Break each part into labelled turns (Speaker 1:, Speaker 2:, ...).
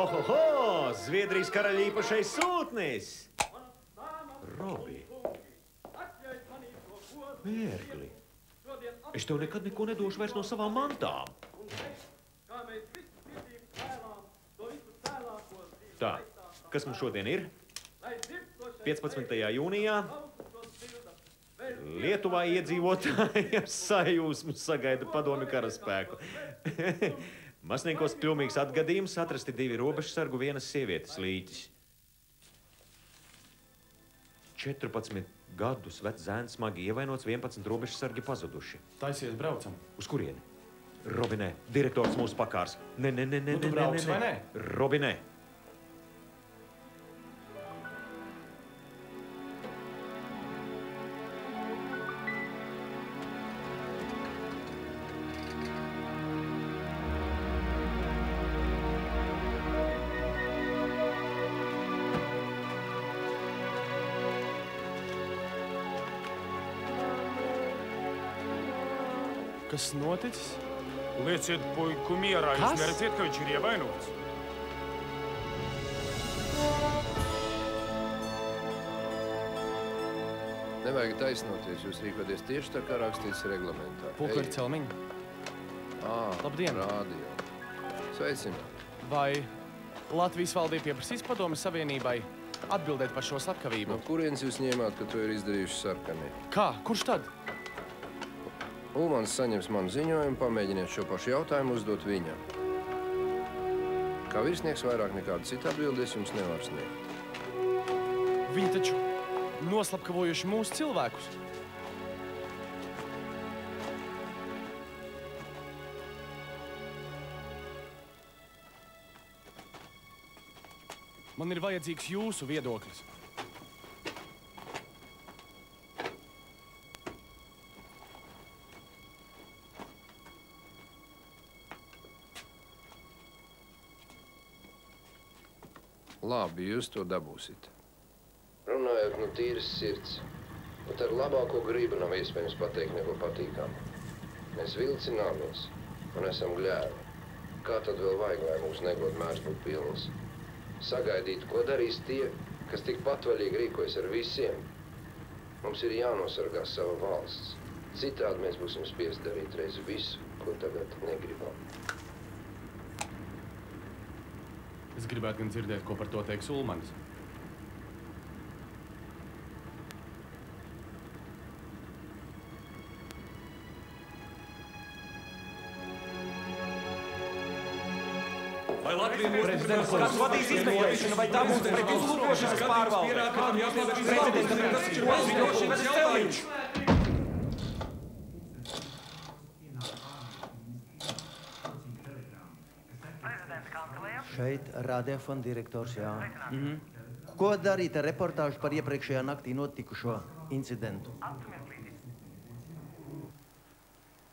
Speaker 1: Ohoho! Zviedrijas karaļa īpašais sūtnis! Robi! Mērgli! Es tev nekad neko nedošu vairs no savām mantām. Tā, kas mums šodien ir? 15. jūnijā Lietuvā iedzīvotājiem sajūsmu sagaida padomju karaspēku. Masniekos kļūmīgs atgadījums, atrasti 2 robežsargu, 1 sievietes līķis. 14 gadus vecs zēns smagi ievainots, 11 robežsargi pazuduši.
Speaker 2: Taisies, braucam.
Speaker 1: Uz kurieni? Robinē, direktors mūs pakārs. Ne.
Speaker 2: Tu brauc vai nē?
Speaker 1: Robinē.
Speaker 2: Kas noticis?
Speaker 3: Lieciet puiku mierā, jūs neredziet, ka viņš ir ievainots?
Speaker 4: Nevajag taisnoties, jūs rīkoties tieši tā, kā rakstīts reglamentā.
Speaker 2: Pulkveģi Celmiņa. Labdien!
Speaker 4: Radio. Sveicināt.
Speaker 2: Vai Latvijas valdība pieprasīs Padomju Savienībai atbildēt par šo slepkavību?
Speaker 4: No kurienes jūs ņēmāt, ka to ir izdarījuši sarkanie?
Speaker 2: Kā? Kurš tad?
Speaker 4: Ulmans saņems manu ziņojumu, pamēģiniet šo pašu jautājumu uzdot viņam. Kā virsnieks vairāk nekādu citu atbildes jums nevar sniegt.
Speaker 2: Viņi taču noslapkavojuši mūsu cilvēkus. Man ir vajadzīgs jūsu viedoklis.
Speaker 4: Labi, jūs to dabūsit. Runājot no tīras sirds, bet ar labāko gribu nav iespējams pateikt neko patīkamu. Mēs vilcināmies un esam gļēvi. Kā tad vēl vajag, lai mūsu negodmērs būtu pilns? Sagaidīt, ko darīs tie, kas tik patvaļīgi rīkojas ar visiem? Mums ir jānosargā sava valsts. Citādi mēs būsim spiest darīt reiz visu, ko tagad negribam.
Speaker 2: Es gribētu gan dzirdēt, ko par to teiks Ulmanis.
Speaker 3: Vai Latvijas kāds vadīs izmeklēšanu, vai tā būs pret uzlūkošanas pārvalde? Prezidentam Celmiņš!
Speaker 5: Šeit radiofona direktors, jā. Ko darīt ar reportāžu par iepriekšējā naktī notikušo incidentu?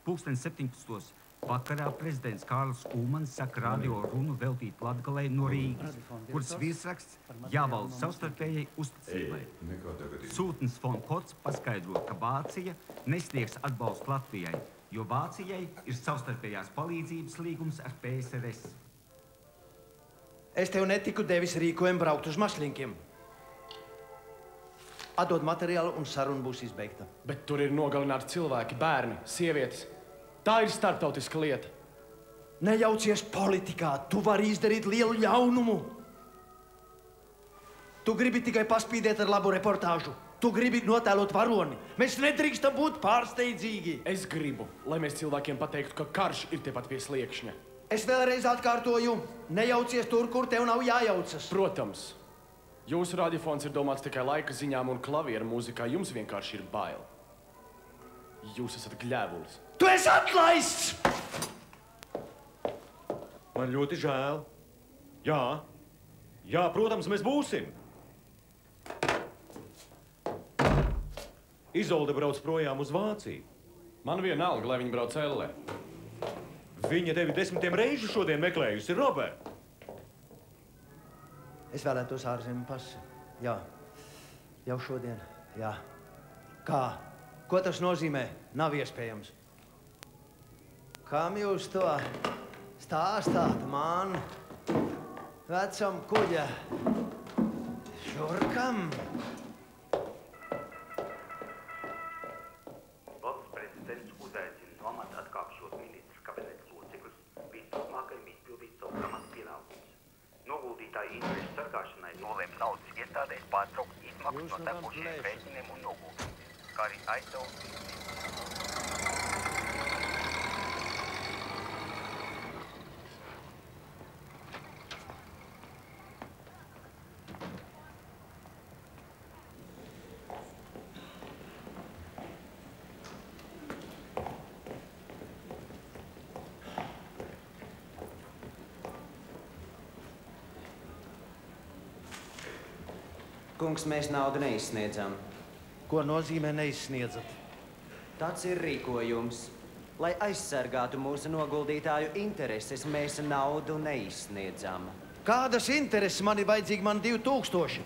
Speaker 6: 17. vakarā prezidents Kārlis Ulmans saka radio runu veltīt Latgalei no Rīgas, kuras virsraksts jāvalda savstarpējai uzticībai. Sūtnis Fon Kots paskaidro, ka Vācija nesniegs atbalstu Latvijai, jo Vācijai ir savstarpējās palīdzības līgums ar PSRS.
Speaker 5: Es tev netiku devis rīkojumu braukt uz Maslinkiem. Atdod materiālu un saruna būs izbeigta.
Speaker 2: Bet tur ir nogalināti cilvēki, bērni, sievietes. Tā ir starptautiska lieta.
Speaker 5: Nejaucies politikā, tu vari izdarīt lielu ļaunumu. Tu gribi tikai paspīdēt ar labu reportāžu. Tu gribi notēlot varoni. Mēs nedrīkstam būt pārsteidzīgi.
Speaker 2: Es gribu, lai mēs cilvēkiem pateiktu, ka karš ir tepat pie sliekšņa.
Speaker 5: Es vēlreiz atkārtoju, nejaucies tur, kur tev nav jājaucas.
Speaker 2: Protams. Jūsu radiofons ir domāts tikai laika ziņām un klavieru mūzikā. Jums vienkārši ir bail. Jūs esat gļēvulis.
Speaker 5: Tu esi atlaists!
Speaker 1: Man ļoti žēl. Jā, protams, mēs būsim. Izolde brauc projām uz Vāciju.
Speaker 2: Man vienalga, lai viņi brauc ellē.
Speaker 1: Viņa tevi 10 reižu šodien meklējusi, Robert.
Speaker 5: Es vēlētos ārzemju pasi. Jā. Jau šodien. Jā. Kā? Ko tas nozīmē? Nav iespējams. Kam jūs to stāstāt, man? Vecam kuģa šurkam.
Speaker 7: Valsts prezidents uzaicina nomat atkāpšos ministrs kabinetes locekļus visturpmākajam izpildīt savu amatu pienākumus. Noguldītāju interešu sargāšanai nolēma naudas iestādēs pārtraukt izmaksas no tekošiem rēķiniem un noguldījumus, kā arī aizdevums.
Speaker 8: Kungs, mēs naudu neizsniedzam.
Speaker 5: Ko nozīmē neizsniedzat?
Speaker 8: Tāds ir rīkojums. Lai aizsargātu mūsu noguldītāju intereses, mēs naudu neizsniedzam.
Speaker 5: Kādas intereses man ir vajadzīgi? Man 2000.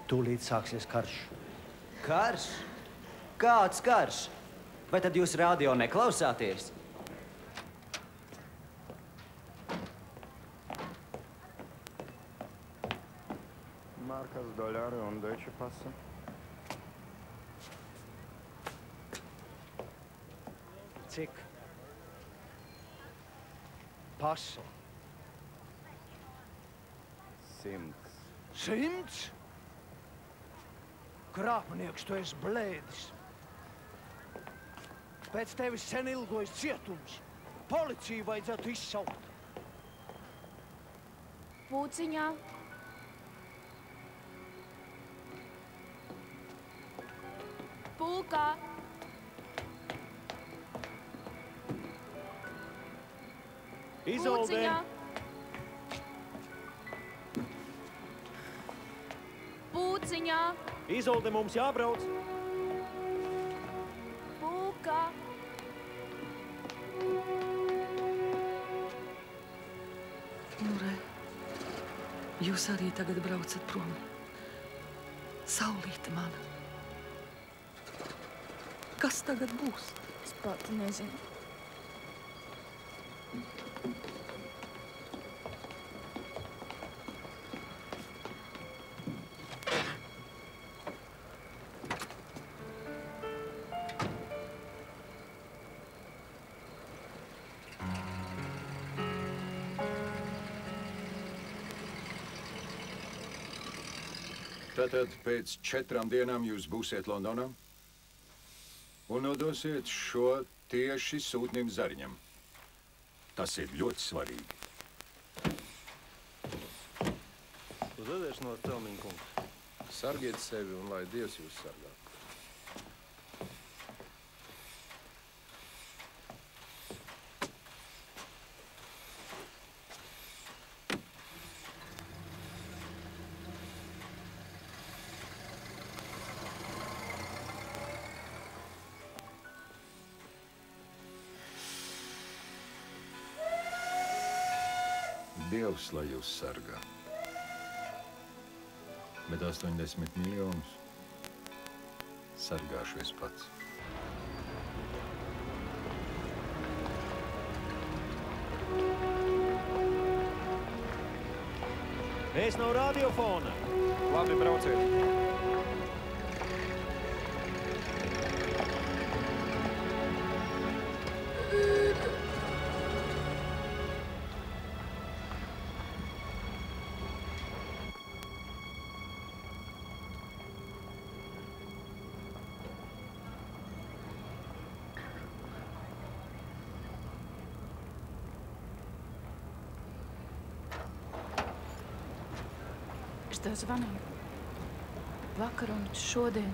Speaker 5: Tūlīt sāksies karš.
Speaker 8: Karš? Kāds karš? Vai tad jūs radio neklausāties?
Speaker 9: Markas, dolari un deutsche Passe.
Speaker 5: Cik? Pase.
Speaker 9: 100.
Speaker 5: 100? Krāpnieks, tu esi blēdis. Pēc tevis sen ilgojas cietums. Policiju vajadzētu izsaukt.
Speaker 10: Pūciņā. Pūkā.
Speaker 1: Izolde!
Speaker 10: Pūciņā. Pūciņā.
Speaker 1: Izolde, mums jābrauc!
Speaker 10: Pūkā.
Speaker 11: Nu, re, jūs arī tagad braucat prom. Saulīte mana. Kas tagad būs?
Speaker 10: Es pati nezinu.
Speaker 12: Tātad pēc 4 dienām jūs būsiet Londonā un nodosiet šo tieši sūtnim Zariņam. Tas ir ļoti svarīgi.
Speaker 9: Uz atiešanos, Celmiņa kungs.
Speaker 4: Sargiet sevi un lai Dievs jūs sargā. Dievs, lai jūs sargā. Bet 80 miljonus sargāšu es pats.
Speaker 1: Mēs nav radiofona.
Speaker 3: Labi, brauciet.
Speaker 10: Es tev zvanīju. Vakar un šodien.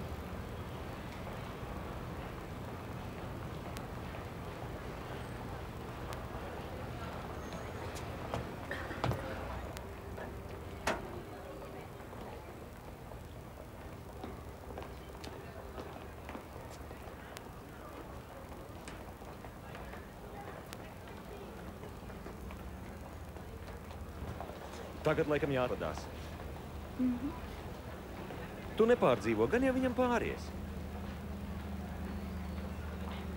Speaker 1: Tagad laikam jāatradās. Tu nepārdzīvo, gan jau viņam pāries.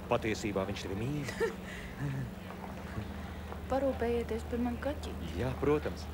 Speaker 1: Patiesībā viņš tevi mīl.
Speaker 10: parūpējieties par manu kaķi?
Speaker 1: Jā, protams.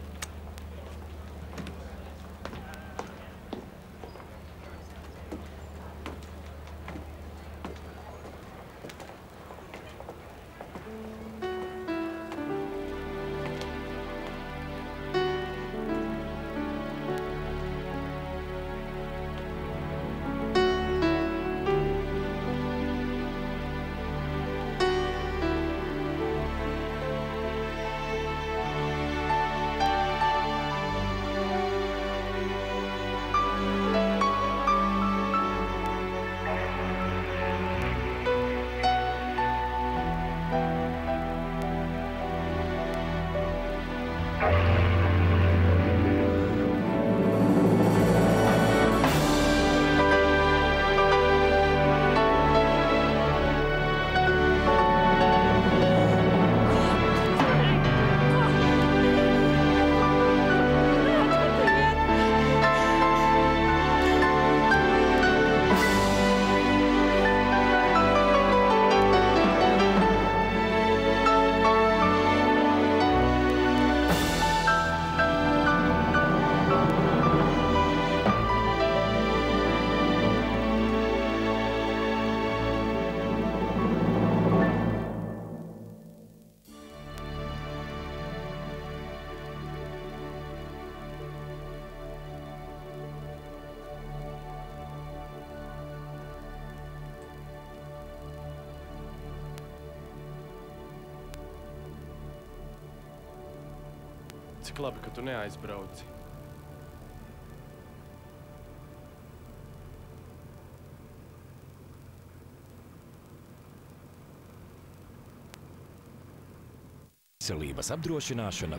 Speaker 2: Cik labi, ka tu neaizbrauci.
Speaker 13: Veselības apdrošināšana